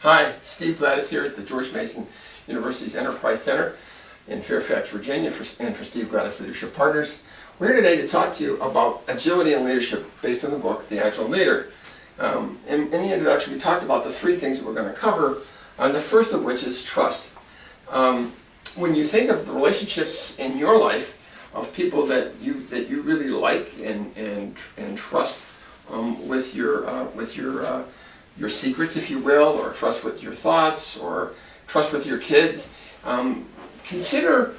Hi, Steve Gladys here at the George Mason University's Enterprise Center in Fairfax, Virginia, and for Steve Gladys Leadership Partners. We're here today to talk to you about agility and leadership based on the book, The Agile Leader. In the introduction, we talked about the three things that we're going to cover, the first of which is trust. When you think of the relationships in your life of people that you really like and trust with your secrets, if you will, or trust with your thoughts, or trust with your kids, consider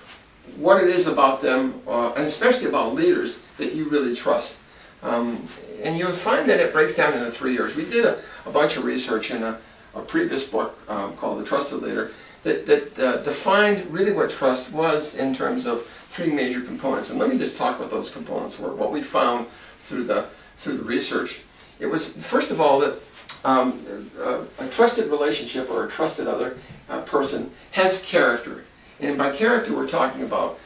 what it is about them, and especially about leaders, that you really trust. And you'll find that it breaks down into 3 areas. We did a bunch of research in a previous book called The Trusted Leader that defined really what trust was in terms of three major components. And let me just talk what those components were, what we found through the research. It was, first of all, that a trusted relationship or a trusted other person has character. And by character, we're talking about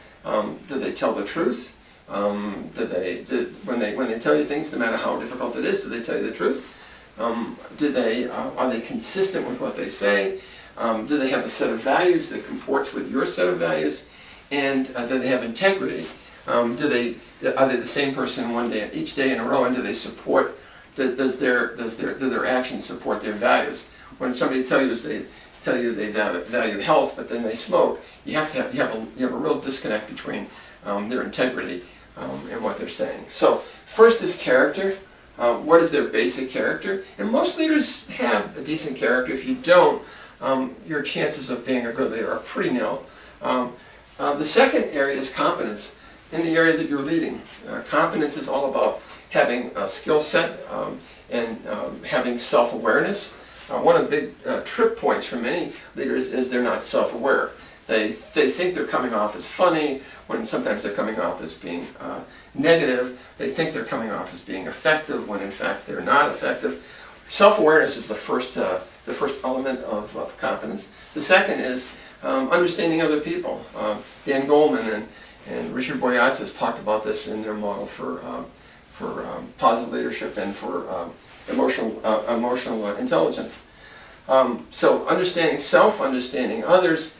do they tell the truth? When they tell you things, no matter how difficult it is, do they tell you the truth? Are they consistent with what they say? Do they have a set of values that comports with your set of values? And do they have integrity? Are they the same person each day in a row? And do they support? Do their actions support their values? When somebody tells you they value health, but then they smoke, you have a real disconnect between their integrity and what they're saying. So first is character. What is their basic character? And most leaders have a decent character. If you don't, your chances of being a good leader are pretty nil. The second area is competence in the area that you're leading. Competence is all about having a skill set and having self-awareness. One of the big trip points for many leaders is they're not self-aware. They think they're coming off as funny when sometimes they're coming off as being negative. They think they're coming off as being effective when in fact they're not effective. Self-awareness is the first element of competence. The second is understanding other people. Dan Goleman and Richard Boyatzis talked about this in their model for positive leadership and for emotional intelligence. So understanding self, understanding others,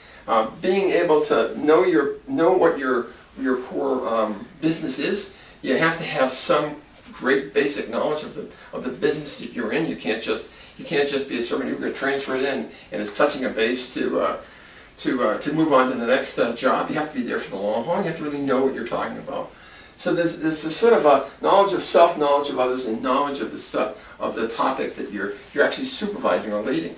being able to know what your core business is. You have to have some great basic knowledge of the business that you're in. You can't just be a servant who got transferred in and is touching a base to move on to the next job. You have to be there for the long haul. You have to really know what you're talking about. So there's this sort of a knowledge of self, knowledge of others, and knowledge of the topic that you're actually supervising or leading.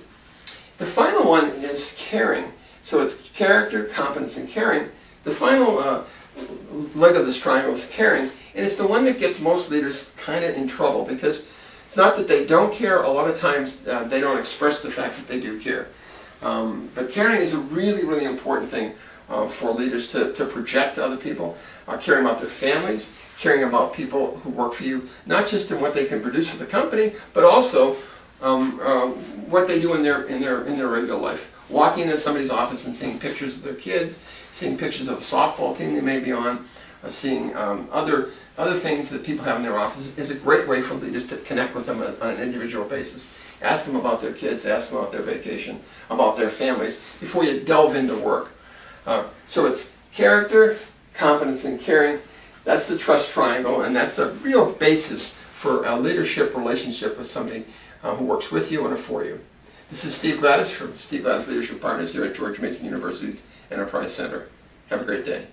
The final one is caring. So it's character, competence, and caring. The final leg of this triangle is caring, and it's the one that gets most leaders kind of in trouble, because it's not that they don't care. A lot of times they don't express the fact that they do care. But caring is a really, really important thing for leaders to project to other people. Caring about their families, caring about people who work for you, not just in what they can produce for the company, but also what they do in their regular life. Walking into somebody's office and seeing pictures of their kids, seeing pictures of a softball team they may be on, seeing other things that people have in their office is a great way for leaders to connect with them on an individual basis. Ask them about their kids, ask them about their vacation, about their families, before you delve into work. So it's character, competence, and caring. That's the trust triangle, and that's the real basis for a leadership relationship with somebody who works with you and for you. This is Steve Gladys from Steve Gladys Leadership Partners here at George Mason University's Enterprise Center. Have a great day.